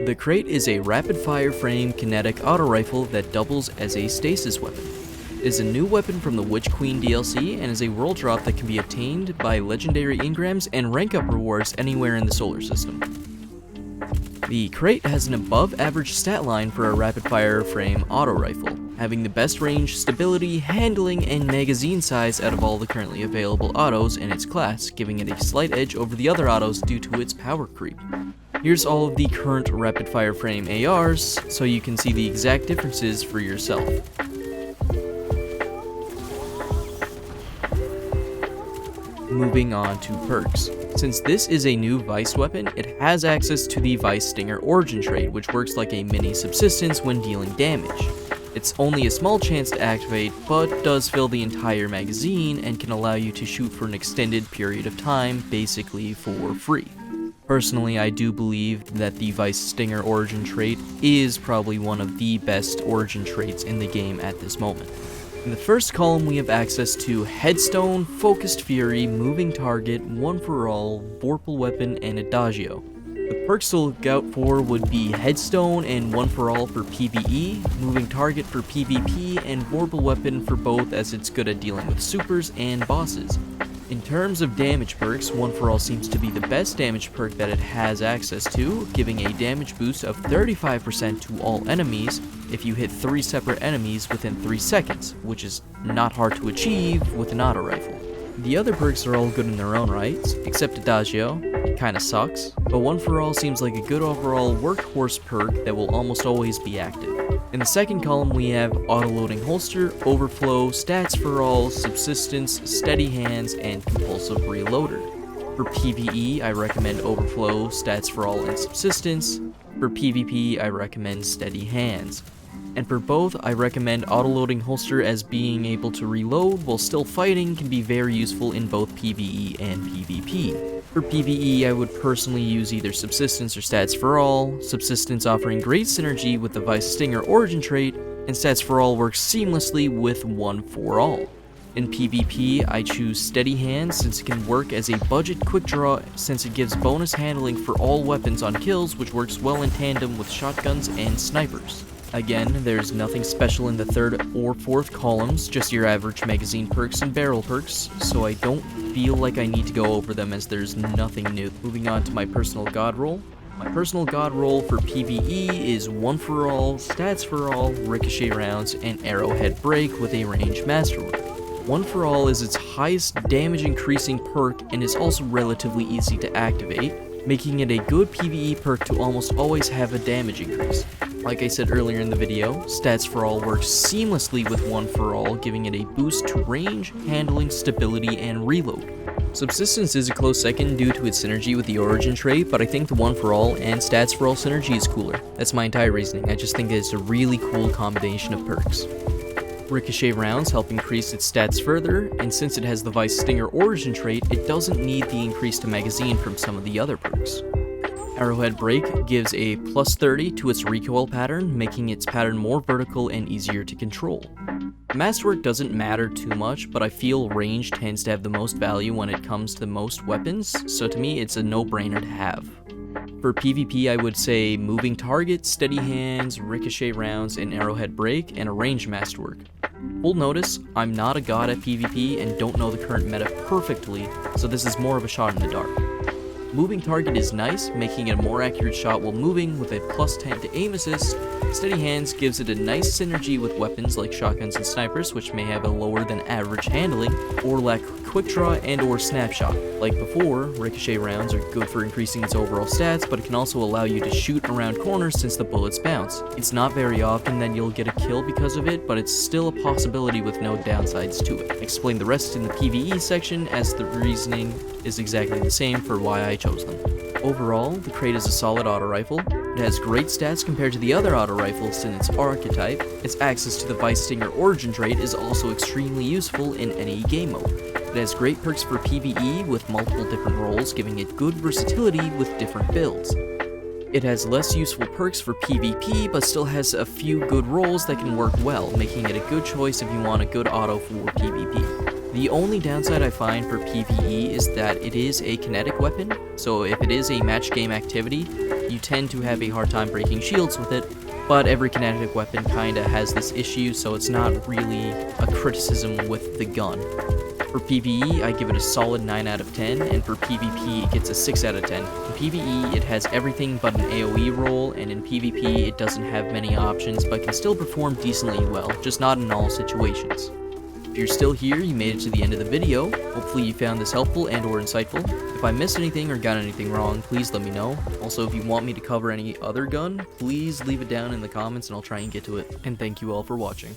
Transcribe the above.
The Krait is a rapid-fire frame kinetic auto rifle that doubles as a stasis weapon. It is a new weapon from the Witch Queen DLC and is a world drop that can be obtained by legendary engrams and rank up rewards anywhere in the solar system. The Krait has an above average stat line for a rapid-fire frame auto rifle, having the best range, stability, handling, and magazine size out of all the currently available autos in its class, giving it a slight edge over the other autos due to its power creep. Here's all of the current rapid-fire frame ARs, so you can see the exact differences for yourself. Moving on to perks. Since this is a new Vice weapon, it has access to the Vice Stinger origin trait, which works like a mini subsistence when dealing damage. It's only a small chance to activate, but does fill the entire magazine and can allow you to shoot for an extended period of time, basically for free. Personally, I do believe that the Vice Stinger origin trait is probably one of the best origin traits in the game at this moment. In the first column, we have access to Headstone, Focused Fury, Moving Target, One for All, Vorpal Weapon, and Adagio. The perks to look out for would be Headstone and One for All for PvE, Moving Target for PvP, and Vorpal Weapon for both, as it's good at dealing with supers and bosses. In terms of damage perks, One for All seems to be the best damage perk that it has access to, giving a damage boost of 35% to all enemies if you hit 3 separate enemies within 3 seconds, which is not hard to achieve with an auto rifle. The other perks are all good in their own rights, except Adagio. It kinda sucks, but One for All seems like a good overall workhorse perk that will almost always be active. In the second column, we have Autoloading Holster, Overflow, Stats for All, Subsistence, Steady Hands, and Compulsive Reloader. For PvE, I recommend Overflow, Stats for All, and Subsistence. For PvP, I recommend Steady Hands. And for both, I recommend Autoloading Holster, as being able to reload while still fighting can be very useful in both PvE and PvP. For PvE, I would personally use either Subsistence or Stats for All, Subsistence offering great synergy with the Vice Stinger origin trait, and Stats for All works seamlessly with One for All. In PvP, I choose Steady Hands since it can work as a budget quick draw since it gives bonus handling for all weapons on kills, which works well in tandem with shotguns and snipers. Again, there's nothing special in the third or fourth columns, just your average magazine perks and barrel perks, so I don't feel like I need to go over them as there's nothing new. Moving on to my personal god roll. My personal god roll for PvE is One for All, Stats for All, Ricochet Rounds, and Arrowhead Break with a ranged masterwork. One for All is its highest damage increasing perk and is also relatively easy to activate, making it a good PvE perk to almost always have a damage increase. Like I said earlier in the video, Stats for All works seamlessly with One for All, giving it a boost to range, handling, stability, and reload. Subsistence is a close second due to its synergy with the origin trait, but I think the One for All and Stats for All synergy is cooler. That's my entire reasoning. I just think it's a really cool combination of perks. Ricochet Rounds help increase its stats further, and since it has the Vice Stinger origin trait, it doesn't need the increase to magazine from some of the other perks. Arrowhead Break gives a plus 30 to its recoil pattern, making its pattern more vertical and easier to control. Masterwork doesn't matter too much, but I feel range tends to have the most value when it comes to most weapons, so to me it's a no-brainer to have. For PvP, I would say Moving Target, Steady Hands, Ricochet Rounds, and Arrowhead Break, and a ranged masterwork. Full notice, I'm not a god at PvP and don't know the current meta perfectly, so this is more of a shot in the dark. Moving Target is nice, making it a more accurate shot while moving with a plus 10 to aim assist. Steady Hands gives it a nice synergy with weapons like shotguns and snipers, which may have a lower than average handling, or lack quick draw and or snapshot. Like before, Ricochet Rounds are good for increasing its overall stats, but it can also allow you to shoot around corners since the bullets bounce. It's not very often that you'll get a kill because of it, but it's still a possibility with no downsides to it. Explain the rest in the PvE section, as the reasoning is exactly the same for why I chose them. Overall, the Krait is a solid auto rifle. It has great stats compared to the other auto rifles in its archetype. Its access to the Vice Stinger origin trait is also extremely useful in any game mode. It has great perks for PvE with multiple different roles, giving it good versatility with different builds. It has less useful perks for PvP, but still has a few good roles that can work well, making it a good choice if you want a good auto for PvP. The only downside I find for PvE is that it is a kinetic weapon, so if it is a match game activity, you tend to have a hard time breaking shields with it, but every kinetic weapon kinda has this issue, so it's not really a criticism with the gun. For PvE, I give it a solid 9 out of 10, and for PvP, it gets a 6 out of 10. In PvE, it has everything but an AoE role, and in PvP, it doesn't have many options, but can still perform decently well, just not in all situations. If you're still here, you made it to the end of the video. Hopefully you found this helpful and or insightful. If I missed anything or got anything wrong, please let me know. Also, if you want me to cover any other gun, please leave it down in the comments and I'll try and get to it. And thank you all for watching.